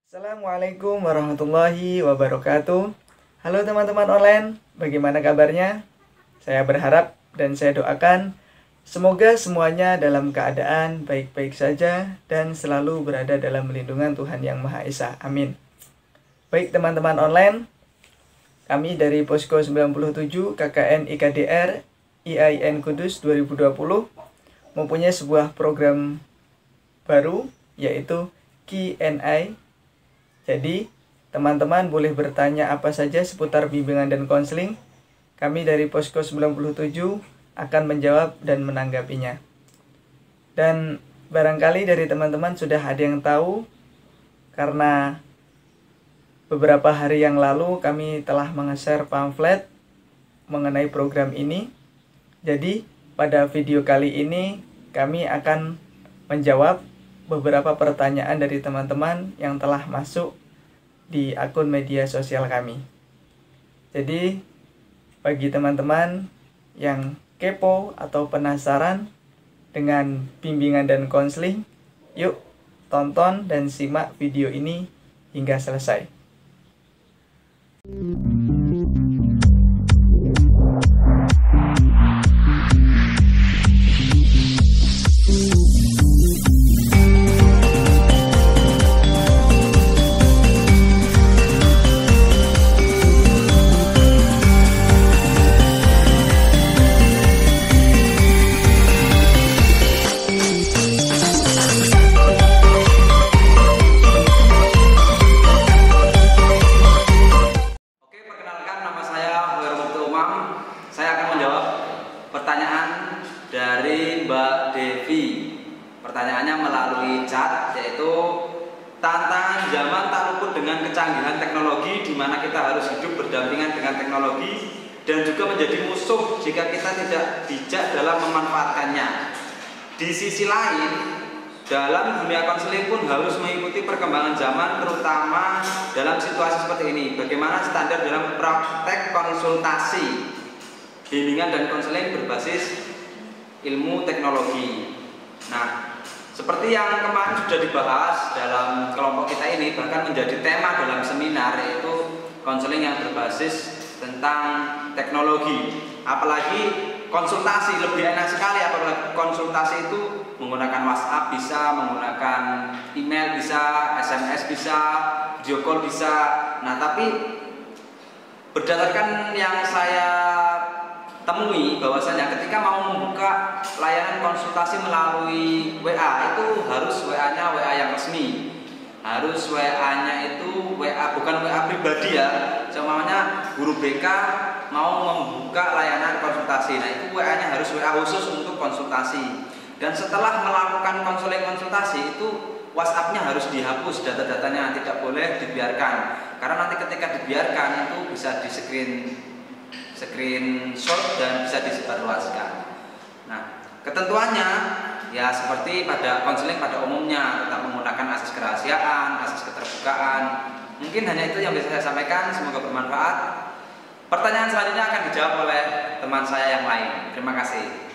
Assalamualaikum warahmatullahi wabarakatuh. Halo teman-teman online, bagaimana kabarnya? Saya berharap dan saya doakan semoga semuanya dalam keadaan baik-baik saja dan selalu berada dalam lindungan Tuhan Yang Maha Esa. Amin. Baik teman-teman online, kami dari Posko 97 KKN IKDR IAIN Kudus 2020 mempunyai sebuah program baru yaitu Q&A. Jadi, teman-teman boleh bertanya apa saja seputar bimbingan dan konseling. Kami dari Posko 97 akan menjawab dan menanggapinya. Dan barangkali dari teman-teman sudah ada yang tahu, karena beberapa hari yang lalu kami telah menge-share pamflet mengenai program ini. Jadi, pada video kali ini kami akan menjawab beberapa pertanyaan dari teman-teman yang telah masuk di akun media sosial kami. Jadi, bagi teman-teman yang kepo atau penasaran dengan bimbingan dan konseling, yuk tonton dan simak video ini hingga selesai. Pertanyaan dari Mbak Devi. Pertanyaannya melalui chat, yaitu tantangan zaman tak luput dengan kecanggihan teknologi, di mana kita harus hidup berdampingan dengan teknologi dan juga menjadi musuh jika kita tidak bijak dalam memanfaatkannya. Di sisi lain, dalam dunia konseling pun harus mengikuti perkembangan zaman, terutama dalam situasi seperti ini. Bagaimana standar dalam praktek konsultasi, bimbingan dan konseling berbasis ilmu teknologi. Nah, seperti yang kemarin sudah dibahas dalam kelompok kita ini, bahkan menjadi tema dalam seminar, yaitu konseling yang berbasis tentang teknologi. Apalagi konsultasi, lebih enak sekali apalagi konsultasi itu menggunakan WhatsApp bisa, menggunakan email bisa, SMS bisa, video call bisa. Nah, tapi berdasarkan yang saya temui, bahwasanya ketika mau membuka layanan konsultasi melalui WA itu harus WA-nya WA yang resmi, harus WA-nya itu WA, bukan WA pribadi ya. Semuanya guru BK mau membuka layanan konsultasi, nah itu WA-nya harus WA khusus untuk konsultasi. Dan setelah melakukan konseling konsultasi itu WhatsApp-nya harus dihapus, data-datanya tidak boleh dibiarkan, karena nanti ketika dibiarkan itu bisa di screenshot dan bisa disebarluaskan. Nah, ketentuannya ya seperti pada konseling pada umumnya, tetap menggunakan asas kerahasiaan, asas keterbukaan. Mungkin hanya itu yang bisa saya sampaikan, semoga bermanfaat. Pertanyaan selanjutnya akan dijawab oleh teman saya yang lain. Terima kasih.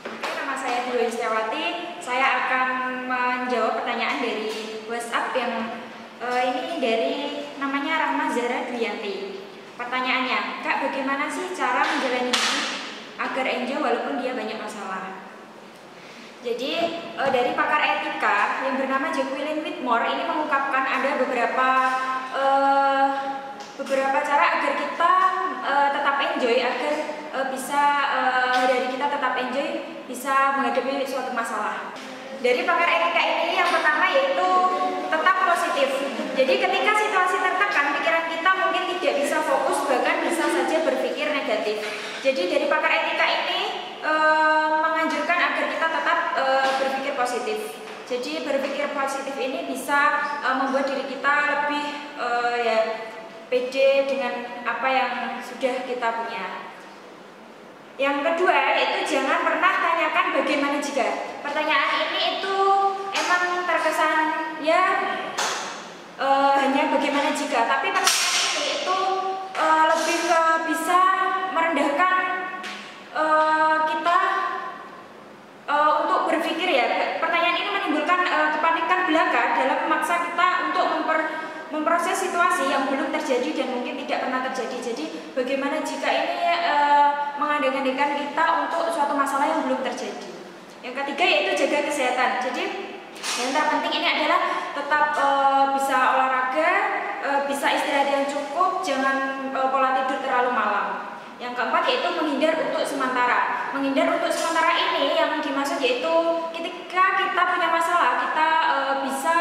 Nama saya Dwi Setiawati. Saya akan menjawab pertanyaan dari WhatsApp yang ini dari namanya Rahma Zara Dwiyanti. Pertanyaannya, Kak, bagaimana sih cara menjalani hidup agar enjoy walaupun dia banyak masalah? Jadi dari pakar etika yang bernama Jacqueline Whitmore ini mengungkapkan ada beberapa cara agar kita tetap enjoy, agar bisa dari kita tetap enjoy bisa menghadapi suatu masalah. Dari pakar etika ini yang pertama yaitu tetap positif. Jadi ketika situasi tertekan, pikiran kita mungkin tidak bisa fokus, bahkan bisa saja berpikir negatif. Jadi dari pakar etika ini menganjurkan agar kita tetap berpikir positif. Jadi berpikir positif ini bisa membuat diri kita lebih pede dengan apa yang sudah kita punya. Yang kedua yaitu jangan pernah tanyakan bagaimana jika. Pertanyaan ini itu emang terkesan ya hanya bagaimana jika, tapi pertanyaan ini itu lebih ke bisa merendahkan kita untuk berpikir ya. Pertanyaan ini menimbulkan kepanikan belaka dalam memaksa kita untuk terjadi dan mungkin tidak pernah terjadi. Jadi bagaimana jika ini mengandang-andangkan kita untuk suatu masalah yang belum terjadi. Yang ketiga yaitu jaga kesehatan. Jadi yang terpenting ini adalah tetap bisa olahraga, bisa istirahat yang cukup, jangan pola tidur terlalu malam. Yang keempat yaitu menghindar untuk sementara. Menghindar untuk sementara ini yang dimaksud yaitu ketika kita punya masalah, kita bisa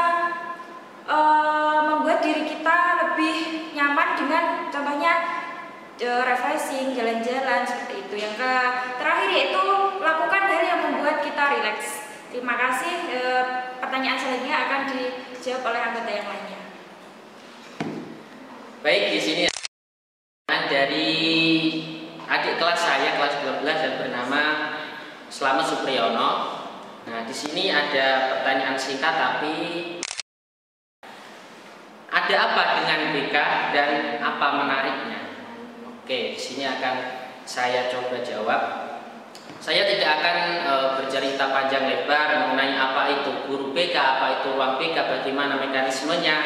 membuat diri kita lebih nyaman dengan contohnya refreshing, jalan-jalan seperti itu. Yang terakhir yaitu lakukan hal yang membuat kita rileks. Terima kasih. Pertanyaan selanjutnya akan dijawab oleh anggota yang lainnya. Baik, di sini dari adik kelas saya kelas 12 dan bernama Slamet Supriyono. Nah, di sini ada pertanyaan singkat tapi ada apa dengan BK dan apa menariknya? Oke, di sini akan saya coba jawab. Saya tidak akan bercerita panjang lebar mengenai apa itu guru BK, apa itu ruang BK, bagaimana mekanismenya.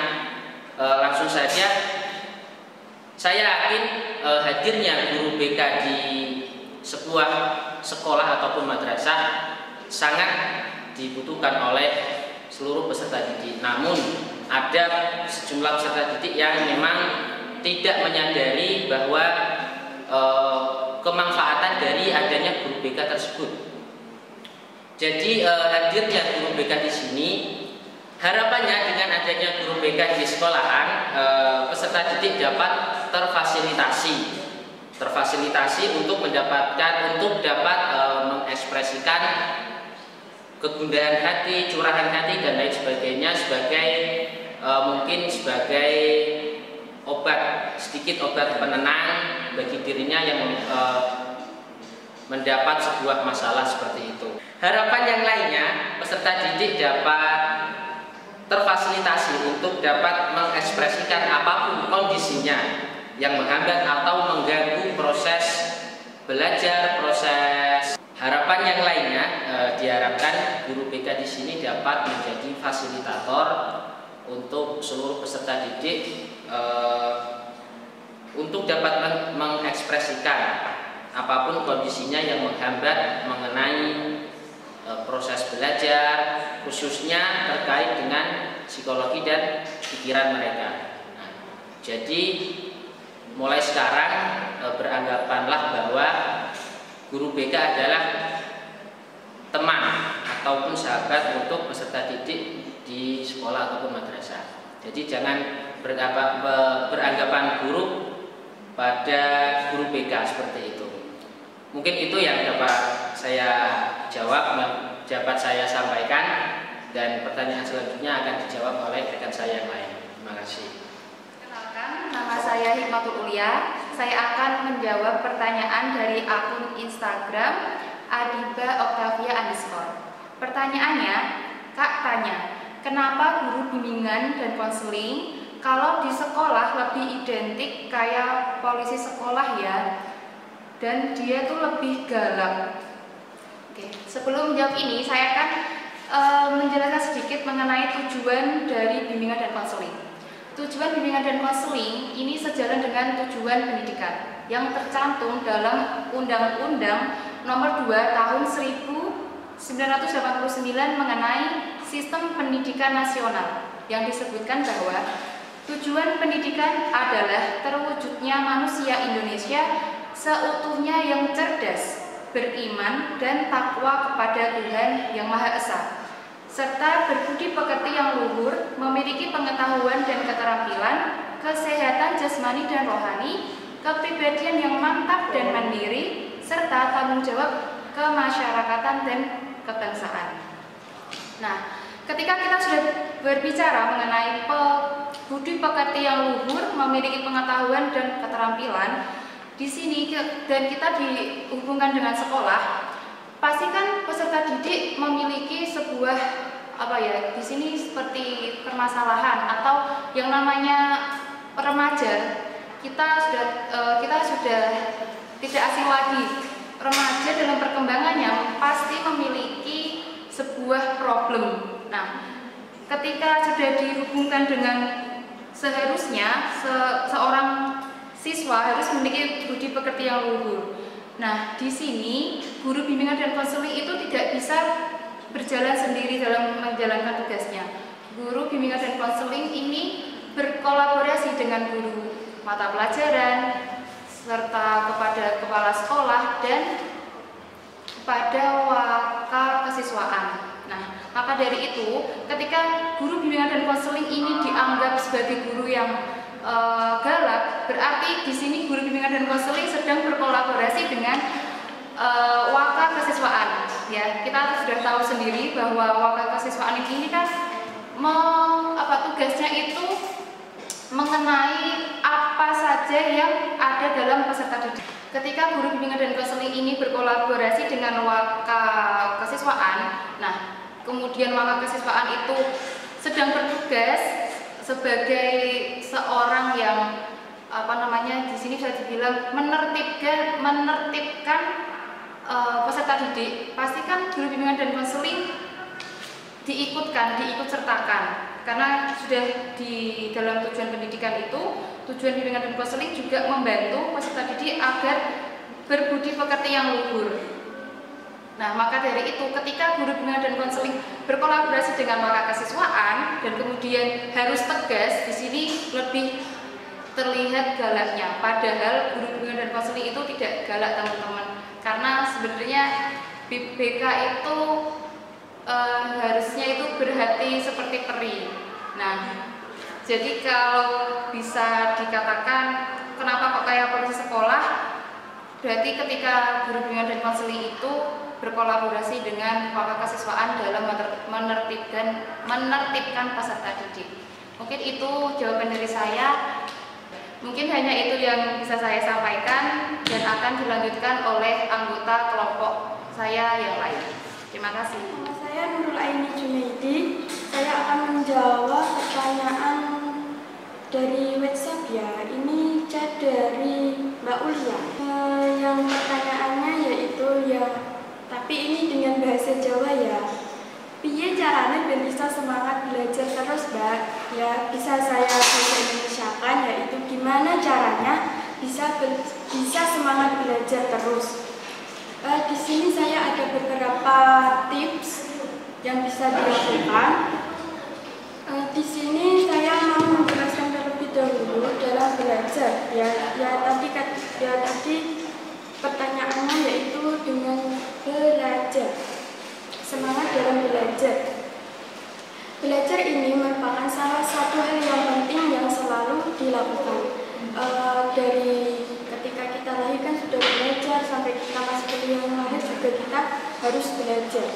Langsung saja, saya yakin hadirnya guru BK di sebuah sekolah ataupun madrasah sangat dibutuhkan oleh seluruh peserta didik. Namun ada sejumlah peserta didik yang memang tidak menyadari bahwa kemanfaatan dari adanya guru BK tersebut. Jadi hadirnya guru BK di sini, harapannya dengan adanya guru BK di sekolahan, peserta didik dapat terfasilitasi untuk dapat mengekspresikan kegundahan hati, curahan hati dan lain sebagainya mungkin sebagai sedikit obat penenang bagi dirinya yang mendapat sebuah masalah seperti itu. Harapan yang lainnya, peserta didik dapat terfasilitasi untuk dapat mengekspresikan apapun kondisinya yang menghambat atau mengganggu proses belajar, proses. Harapan yang lainnya diharapkan guru BK di sini dapat menjadi fasilitator untuk seluruh peserta didik untuk dapat mengekspresikan apapun kondisinya yang menghambat mengenai proses belajar, khususnya terkait dengan psikologi dan pikiran mereka. Nah, jadi mulai sekarang beranggapanlah bahwa guru BK adalah teman ataupun sahabat untuk peserta didik di sekolah ataupun madrasah. Jadi jangan beranggapan buruk pada guru BK seperti itu. Mungkin itu yang dapat saya jawab, dapat saya sampaikan, dan pertanyaan selanjutnya akan dijawab oleh rekan saya yang lain. Terima kasih. Kenalkan, nama saya Hikmatul Ulia. Saya akan menjawab pertanyaan dari akun Instagram Adiba Octavia _ Pertanyaannya, Kak tanya, kenapa guru bimbingan dan konseling kalau di sekolah lebih identik kayak polisi sekolah ya, dan dia tuh lebih galak? Oke, sebelum menjawab ini saya akan menjelaskan sedikit mengenai tujuan dari bimbingan dan konseling. Tujuan bimbingan dan konseling ini sejalan dengan tujuan pendidikan yang tercantum dalam Undang-Undang Nomor 2 Tahun 1989 mengenai Sistem Pendidikan Nasional, yang disebutkan bahwa tujuan pendidikan adalah terwujudnya manusia Indonesia seutuhnya yang cerdas, beriman dan takwa kepada Tuhan Yang Maha Esa, serta berbudi pekerti yang luhur, memiliki pengetahuan dan keterampilan, kesehatan jasmani dan rohani, kepribadian yang mantap dan mandiri, serta tanggung jawab kemasyarakatan dan kebangsaan. Nah, ketika kita sudah berbicara mengenai budi pekerti yang luhur, memiliki pengetahuan dan keterampilan, di sini dan kita dihubungkan dengan sekolah, pastikan peserta didik memiliki sebuah di sini seperti permasalahan atau yang namanya remaja. Kita sudah tidak asing lagi. Remaja dalam perkembangannya pasti memiliki sebuah problem. Nah, ketika sudah dihubungkan dengan seharusnya seorang siswa harus memiliki budi pekerti yang luhur. Nah, di sini guru bimbingan dan konseling itu tidak bisa berjalan sendiri dalam menjalankan tugasnya. Guru bimbingan dan konseling ini berkolaborasi dengan guru mata pelajaran serta kepada kepala sekolah dan pada waka kesiswaan. Nah, maka dari itu, ketika guru bimbingan dan konseling ini dianggap sebagai guru yang galak, berarti di sini guru bimbingan dan konseling sedang berkolaborasi dengan waka kesiswaan. Ya, kita sudah tahu sendiri bahwa waka kesiswaan ini kan tugasnya itu mengenai apa saja yang ada dalam peserta didik. Ketika guru bimbingan dan konseling ini berkolaborasi dengan waka kesiswaan, nah kemudian waka kesiswaan itu sedang bertugas sebagai seorang yang di sini bisa dibilang menertibkan peserta didik. Pastikan guru bimbingan dan konseling diikut sertakan, karena sudah di dalam tujuan pendidikan itu, tujuan bimbingan dan konseling juga membantu peserta didik agar berbudi pekerti yang luhur. Nah, maka dari itu ketika guru bimbingan dan konseling berkolaborasi dengan waka kesiswaan dan kemudian harus tegas, di sini lebih terlihat galaknya. Padahal guru bimbingan dan konseling itu tidak galak, teman-teman, karena sebenarnya BK itu harusnya itu berhati seperti peri. Nah, jadi kalau bisa dikatakan kenapa kok kayak polisi sekolah, berarti ketika guru bimbingan dan konseling itu berkolaborasi dengan waka kesiswaan dalam menertibkan peserta didik. Mungkin itu jawaban dari saya. Mungkin hanya itu yang bisa saya sampaikan dan akan dilanjutkan oleh anggota kelompok saya yang lain. Terima kasih. Nama saya Nurul Aini Junaidi. Saya akan menjawab pertanyaan dari WhatsApp ya. Ini chat dari Mbak Ulia. Yang pertanyaannya yaitu tapi ini dengan bahasa Jawa ya. Piye caranya biar bisa semangat belajar terus, Mbak? Ya, bisa saya bahasa Indonesiakan, yaitu gimana caranya bisa semangat belajar terus. Di sini saya ada beberapa tips yang bisa dilakukan. Di sini saya mau menjelaskan terlebih dahulu dalam belajar. Tadi pertanyaannya yaitu dengan belajar. Semangat dalam belajar. Belajar ini merupakan salah satu hal yang penting yang selalu dilakukan. Dari ketika kita lahir kan sudah belajar, sampai kita masih kuliah lahir juga kita harus belajar.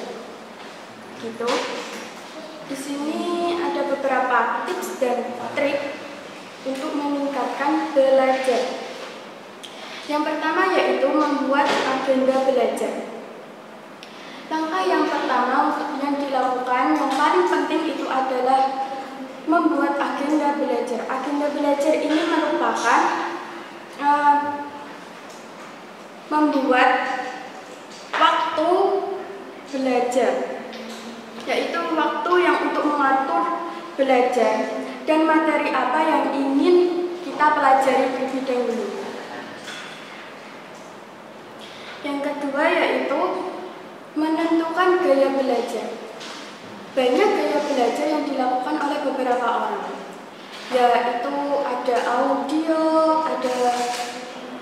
Gitu. Di sini ada beberapa tips dan trik untuk meningkatkan belajar. Yang pertama yaitu membuat agenda belajar. Langkah yang pertama yang dilakukan yang paling penting itu adalah membuat agenda belajar. Agenda belajar ini merupakan membuat waktu belajar, yaitu waktu yang untuk mengatur belajar dan materi apa yang ingin kita pelajari terlebih dahulu. Yang kedua yaitu menentukan gaya belajar. Banyak gaya belajar yang dilakukan oleh beberapa orang, yaitu ada audio, ada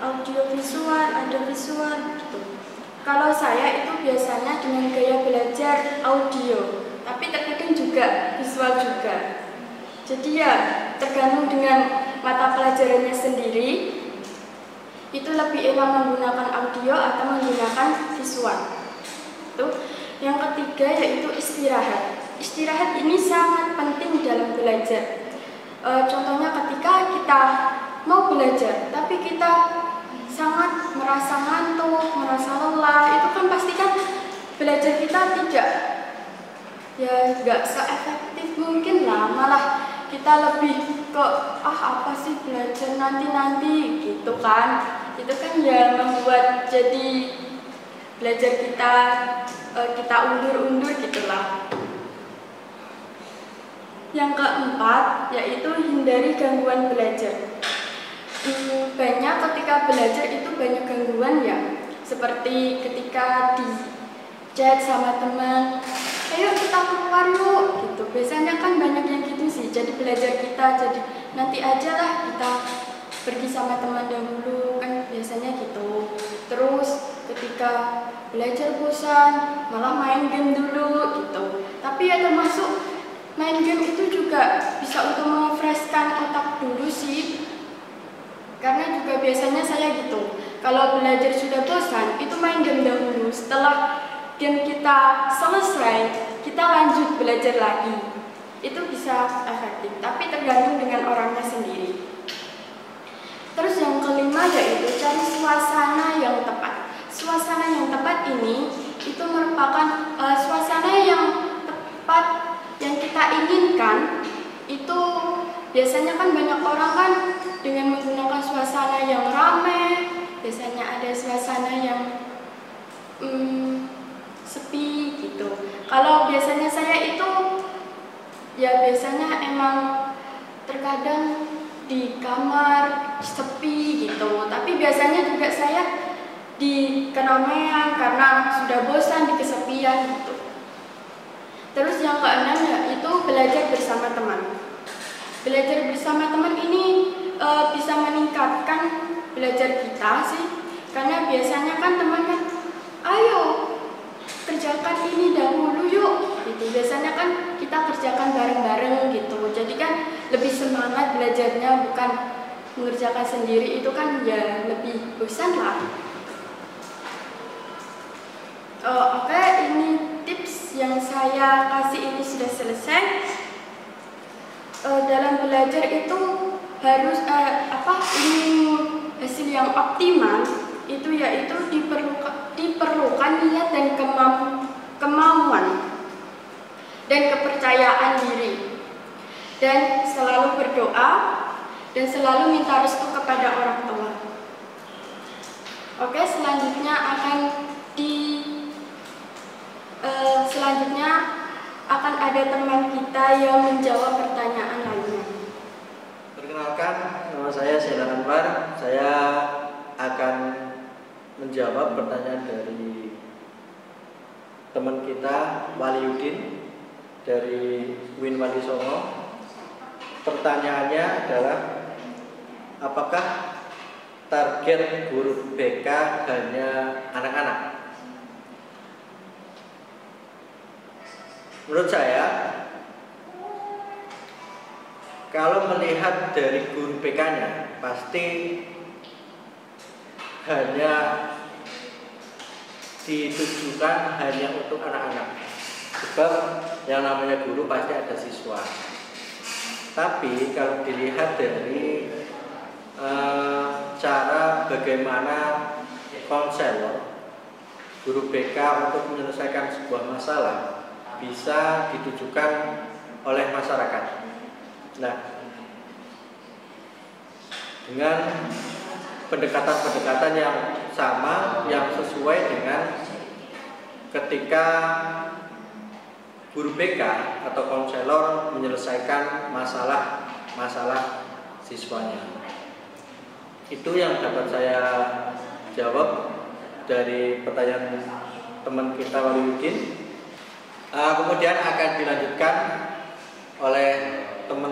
audio visual, ada visual gitu. Kalau saya itu biasanya dengan gaya belajar audio, tapi terkadang juga visual juga. Jadi ya tergantung dengan mata pelajarannya sendiri, itu lebih enak menggunakan audio atau menggunakan visual. Itu. Yang ketiga yaitu istirahat. Istirahat ini sangat penting dalam belajar. Contohnya ketika kita mau belajar, tapi kita sangat merasa ngantuk, merasa lelah, itu kan pastikan belajar kita nggak seefektif mungkin lah, malah kita lebih ke apa sih belajar nanti gitu kan. Itu kan ya membuat jadi belajar kita undur-undur gitulah. Yang keempat yaitu menghindari gangguan belajar. Banyak ketika belajar itu banyak gangguan ya, seperti ketika di chat sama teman, ayo kita keluar yuk gitu. Biasanya kan banyak yang gitu sih. Jadi belajar kita jadi nanti aja lah, kita pergi sama teman dahulu kan biasanya gitu. Terus ketika belajar bosan malah main game dulu gitu. Tapi ya termasuk main game itu juga bisa untuk memfreshkan otak dulu sih. Karena juga biasanya saya gitu, kalau belajar sudah bosan itu main game dahulu. Setelah game kita selesai, kita lanjut belajar lagi. Itu bisa efektif, tapi tergantung dengan orangnya sendiri. Terus yang kelima yaitu cari suasana yang tepat. Suasana yang tepat ini itu merupakan suasana yang tepat yang kita inginkan. Itu biasanya kan banyak orang kan dengan menggunakan suasana yang ramai, biasanya ada suasana yang sepi gitu. Kalau biasanya saya itu ya biasanya emang terkadang di kamar sepi gitu, tapi biasanya juga saya di keramaian karena sudah bosan di kesepian gitu. Terus yang keenam yaitu belajar bersama teman. Belajar bersama teman ini bisa meningkatkan belajar kita sih, karena biasanya kan teman kan, ayo kerjakan ini dahulu yuk gitu. Biasanya kan kita kerjakan bareng-bareng gitu, jadi kan lebih semangat belajarnya, bukan mengerjakan sendiri, itu kan ya lebih bosan lah. Oke, ini tips yang saya kasih ini sudah selesai. Dalam belajar itu harus ingin hasil yang optimal itu yaitu diperlukan niat dan kemauan dan kepercayaan diri, dan selalu berdoa dan selalu minta restu kepada orang tua. Oke, selanjutnya akan ada teman kita yang menjawab pertanyaan lainnya. Perkenalkan, nama saya Sheila Anwar. Saya akan menjawab pertanyaan dari teman kita Waliudin dari UIN Wali Songo. Pertanyaannya adalah, apakah target guru BK hanya anak-anak? Menurut saya, kalau melihat dari guru BK-nya, pasti hanya ditujukan hanya untuk anak-anak. Sebab yang namanya guru pasti ada siswa. Tapi kalau dilihat dari cara bagaimana konselor guru BK untuk menyelesaikan sebuah masalah bisa ditujukan oleh masyarakat. Nah, dengan pendekatan-pendekatan yang sama, yang sesuai dengan ketika guru BK atau konselor menyelesaikan masalah siswanya. Itu yang dapat saya jawab dari pertanyaan teman kita Waliudin. Kemudian akan dilanjutkan oleh teman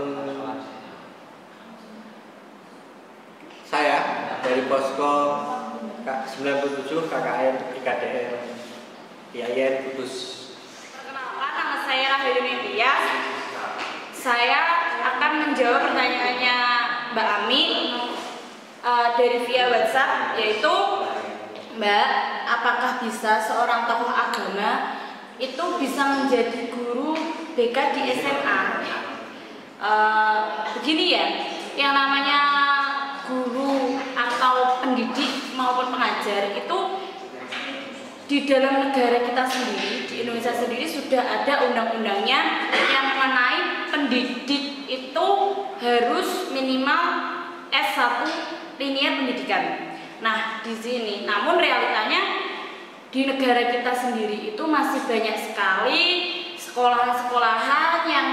saya dari Posko 97 KKN IKDN IAIN Kudus. Perkenalkan, nama saya Rahayuni Ilyas. Saya akan menjawab pertanyaannya Mbak Ami dari via WhatsApp, yaitu, Mbak, apakah bisa seorang tokoh agama itu bisa menjadi guru BK di SMA? Begini ya, yang namanya guru atau pendidik maupun pengajar itu di dalam negara kita sendiri, di Indonesia sendiri sudah ada undang-undangnya yang mengenai pendidik itu harus minimal S1 linear pendidikan. Nah, di sini, namun realitanya di negara kita sendiri itu masih banyak sekali sekolah-sekolahan yang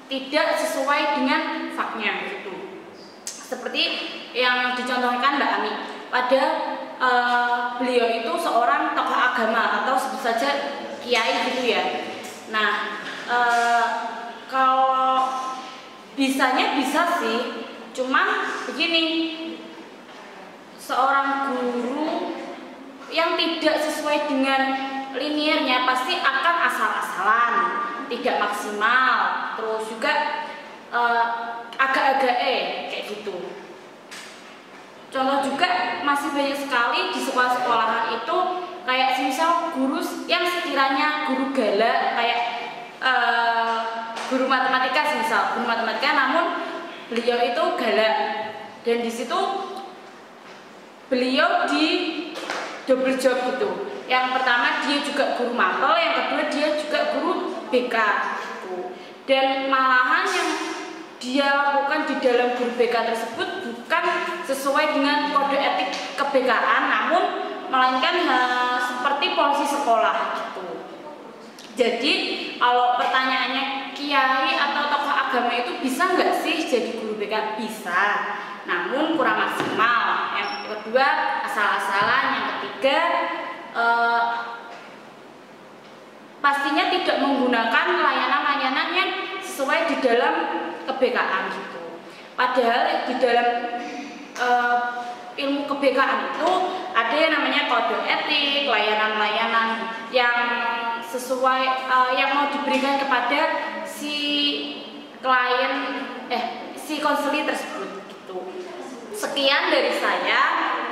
tidak sesuai dengan faktanya. Seperti yang dicontohkan Mbak Ami, pada beliau itu seorang tokoh agama atau sebut saja kiai gitu ya. Nah, kalau bisanya bisa sih, cuman begini, seorang guru yang tidak sesuai dengan liniernya pasti akan asal-asalan, tidak maksimal, terus juga agak-agak kayak gitu. Contoh juga masih banyak sekali di sekolah-sekolahan itu kayak misal guru yang sekiranya guru galak, kayak guru matematika misal, guru matematika namun beliau itu galak, dan di situ beliau di double job gitu. Yang pertama dia juga guru mapel, yang kedua dia juga guru BK gitu. Dan malahan yang dia lakukan di dalam guru BK tersebut bukan sesuai dengan kode etik ke-BK-an, namun melainkan seperti polisi sekolah gitu. Jadi kalau pertanyaannya kiai atau tokoh agama itu bisa nggak sih jadi guru BK? Bisa, namun kurang maksimal. Yang kedua asal-asalan, yang ketiga pastinya tidak menggunakan layanan-layanan yang sesuai di dalam ke-BK-an gitu. Padahal di dalam ilmu ke-BK-an itu ada yang namanya kode etik, layanan-layanan yang sesuai yang mau diberikan kepada si klien si konseli tersebut gitu. Sekian dari saya.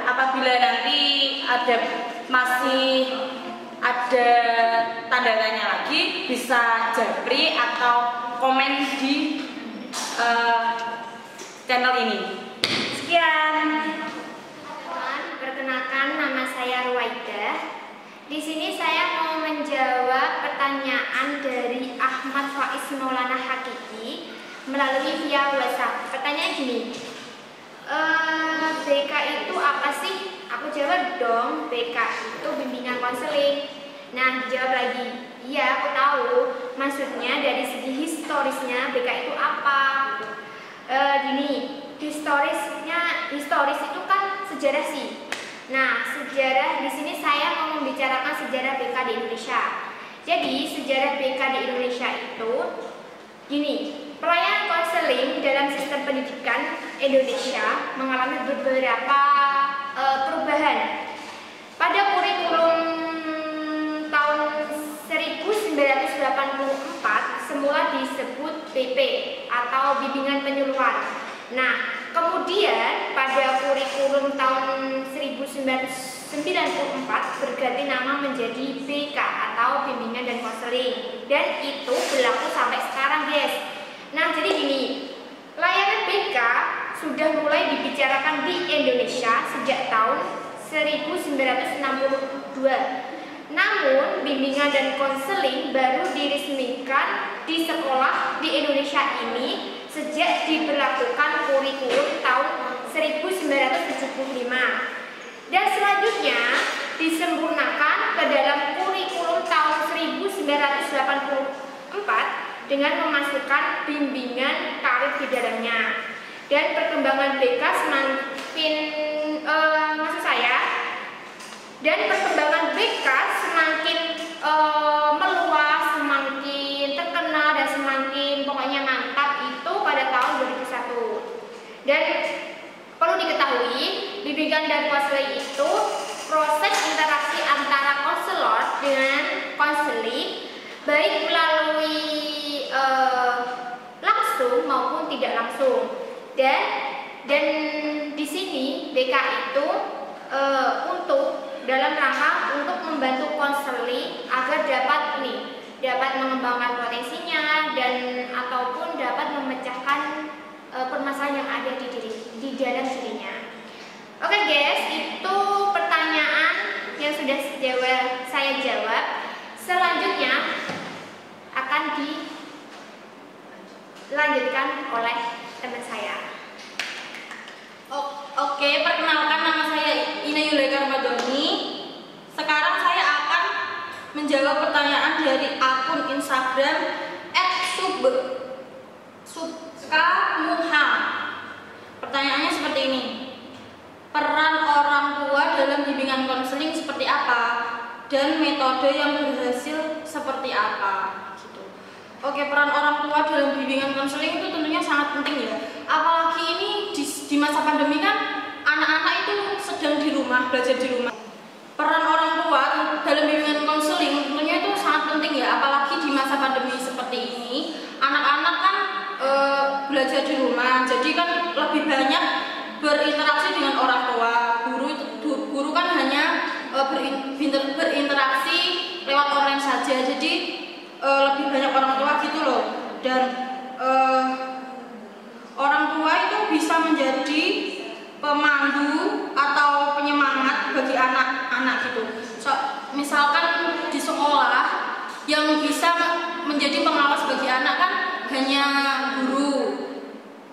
Apabila nanti masih ada tanda tanya lagi, bisa japri atau komen di channel ini. Sekian. Perkenalkan, nama saya Ruwaidah. Di sini saya mau menjawab pertanyaan dari Ahmad Faiz Maulana Hakiki melalui via WhatsApp. Pertanyaan gini, BK itu apa sih? Aku jawab dong, BK itu bimbingan konseling. Nah, dijawab lagi, iya aku tahu. Maksudnya dari segi historisnya BK itu apa? Gini, historis itu kan sejarah sih. Nah, sejarah di sini saya mau membicarakan sejarah BK di Indonesia. Jadi, sejarah BK di Indonesia itu gini, pelayanan konseling dalam sistem pendidikan Indonesia mengalami beberapa perubahan. Pada kurikulum tahun 1984 semula disebut BP atau bimbingan penyuluhan. Nah, kemudian pada kurikulum tahun 1994 berganti nama menjadi BK atau bimbingan dan konseling, dan itu berlaku sampai sekarang, guys. Nah, jadi gini, layanan BK sudah mulai dibicarakan di Indonesia sejak tahun 1962. Namun, bimbingan dan konseling baru diresmikan di sekolah di Indonesia ini sejak diberlakukan kurikulum tahun 1975. Dan selanjutnya disempurnakan ke dalam kurikulum tahun 1984 dengan memasukkan bimbingan karir di dalamnya. Dan perkembangan BK perkembangan BK semakin meluas, semakin terkenal dan semakin pokoknya mantap itu pada tahun 2001. Dan perlu diketahui, bimbingan dan konseling itu proses interaksi antara konselor dengan konseli, baik melalui langsung maupun tidak langsung. Dan di sini BK itu dalam rangka untuk membantu konseli agar dapat mengembangkan potensinya dan ataupun dapat memecahkan permasalahan yang ada di dalam dirinya. Oke guys, itu pertanyaan yang sudah saya jawab. Selanjutnya akan dilanjutkan oleh teman saya. Oke, perkenalkan, nama saya Ina Yulaika Ramadhani. Sekarang saya akan menjawab pertanyaan dari akun Instagram @subkamuha. Pertanyaannya metode yang berhasil seperti apa gitu. Oke, peran orang tua dalam bimbingan konseling itu tentunya sangat penting ya. Apalagi ini di masa pandemi kan anak-anak itu sedang di rumah, belajar di rumah. Peran orang tua dalam bimbingan konseling tentunya itu sangat penting ya, apalagi di masa pandemi seperti ini. Anak-anak kan belajar di rumah, jadi kan lebih banyak berinteraksi dengan orang tua. Guru kan hanya berinteraksi lewat online saja, jadi lebih banyak orang tua gitu loh. Dan orang tua itu bisa menjadi pemandu atau penyemangat bagi anak-anak gitu. Misalkan di sekolah yang bisa menjadi pengawas bagi anak kan hanya guru,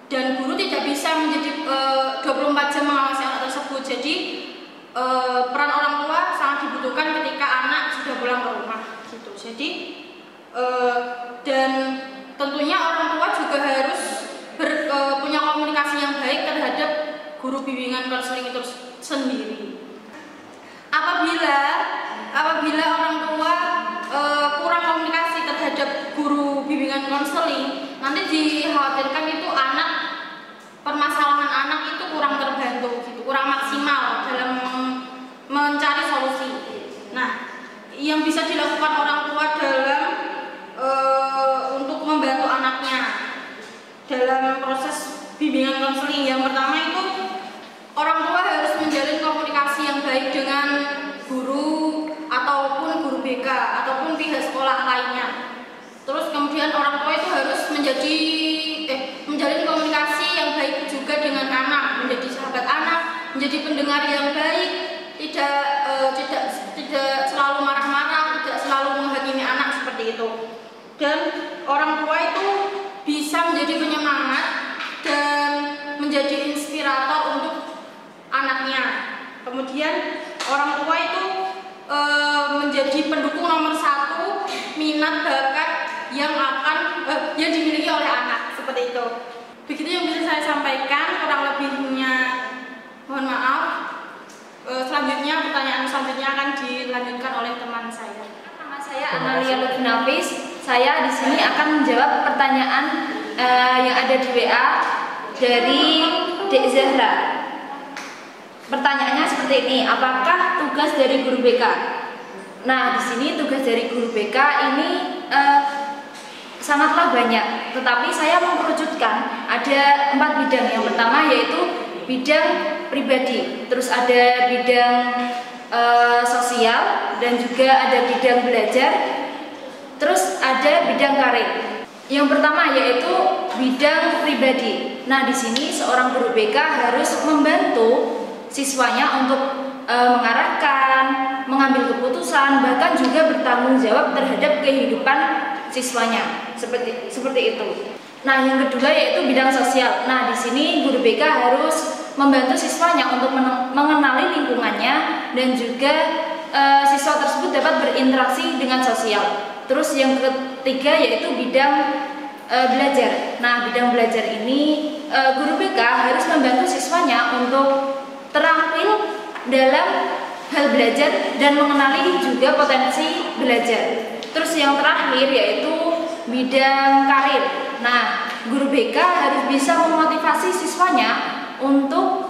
dan guru tidak bisa menjadi 24 jam mengawasi anak tersebut. Jadi peran orang tua sangat dibutuhkan ketika anak sudah pulang ke rumah gitu. Jadi dan tentunya orang tua juga harus punya komunikasi yang baik terhadap guru bimbingan konseling itu sendiri. Apabila orang tua kurang komunikasi terhadap guru bimbingan konseling, nanti dikhawatirkan itu permasalahan anak itu kurang terbantu gitu, kurang maksimal dalam mencari solusi. Nah, yang bisa dilakukan orang tua dalam untuk membantu anaknya dalam proses bimbingan konseling, yang pertama itu orang tua harus menjalin komunikasi yang baik dengan guru ataupun guru BK ataupun pihak sekolah lainnya. Terus kemudian orang tua itu harus menjalin komunikasi yang baik juga dengan anak, menjadi sahabat anak, menjadi pendengar yang baik, tidak selalu marah-marah, tidak selalu menghakimi anak seperti itu. Dan orang tua itu bisa menjadi penyemangat dan menjadi inspirator untuk anaknya. Kemudian orang tua itu menjadi pendukung nomor 1 minat bakat yang dimiliki oleh anak, seperti itu. Begitu yang bisa saya sampaikan, kurang lebihnya mohon maaf. Selanjutnya pertanyaan selanjutnya akan dilanjutkan oleh teman saya. Nama saya Analia Lutfinafis. Saya di sini akan menjawab pertanyaan yang ada di WA dari Dek Zahra. Pertanyaannya seperti ini, apakah tugas dari guru BK? Nah, di sini tugas dari guru BK ini sangatlah banyak, tetapi saya mengerucutkan ada 4 bidang. Yang pertama yaitu bidang pribadi, terus ada bidang sosial, dan juga ada bidang belajar, terus ada bidang karir. Yang pertama yaitu bidang pribadi. Nah, di sini seorang guru BK harus membantu siswanya untuk mengarahkan, mengambil keputusan, bahkan juga bertanggung jawab terhadap kehidupan siswanya, seperti itu. Nah, yang kedua yaitu bidang sosial. Nah, di sini guru BK harus membantu siswanya untuk mengenali lingkungannya, dan juga siswa tersebut dapat berinteraksi dengan sosial. Terus yang ketiga yaitu bidang belajar. Nah, bidang belajar ini guru BK harus membantu siswanya untuk terampil dalam hal belajar dan mengenali juga potensi belajar. Terus yang terakhir yaitu bidang karir. Nah, guru BK harus bisa memotivasi siswanya untuk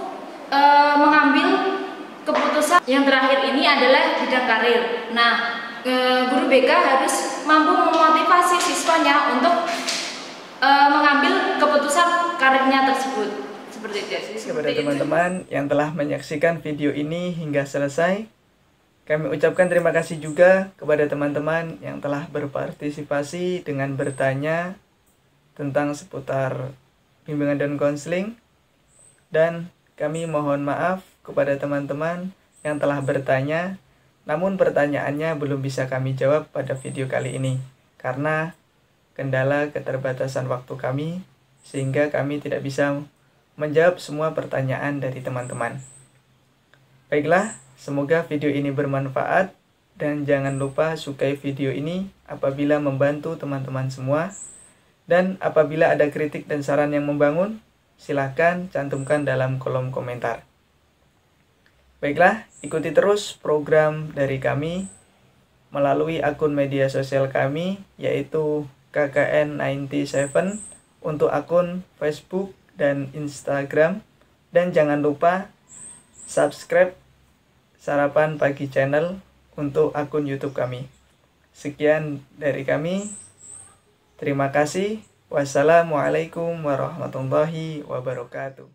mengambil keputusan. Yang terakhir ini adalah bidang karir. Nah, guru BK harus mampu memotivasi siswanya untuk mengambil keputusan karirnya tersebut. Seperti itu. Kepada teman-teman yang telah menyaksikan video ini hingga selesai, kami ucapkan terima kasih juga kepada teman-teman yang telah berpartisipasi dengan bertanya tentang seputar bimbingan dan konseling. Dan kami mohon maaf kepada teman-teman yang telah bertanya, namun pertanyaannya belum bisa kami jawab pada video kali ini karena kendala keterbatasan waktu kami, sehingga kami tidak bisa menjawab semua pertanyaan dari teman-teman. Baiklah, semoga video ini bermanfaat, dan jangan lupa sukai video ini apabila membantu teman-teman semua. Dan apabila ada kritik dan saran yang membangun, silahkan cantumkan dalam kolom komentar. Baiklah, ikuti terus program dari kami melalui akun media sosial kami, yaitu KKN97 untuk akun Facebook dan Instagram. Dan jangan lupa subscribe Sarapan Pagi Channel untuk akun YouTube kami. Sekian dari kami. Terima kasih. Wassalamualaikum warahmatullahi wabarakatuh.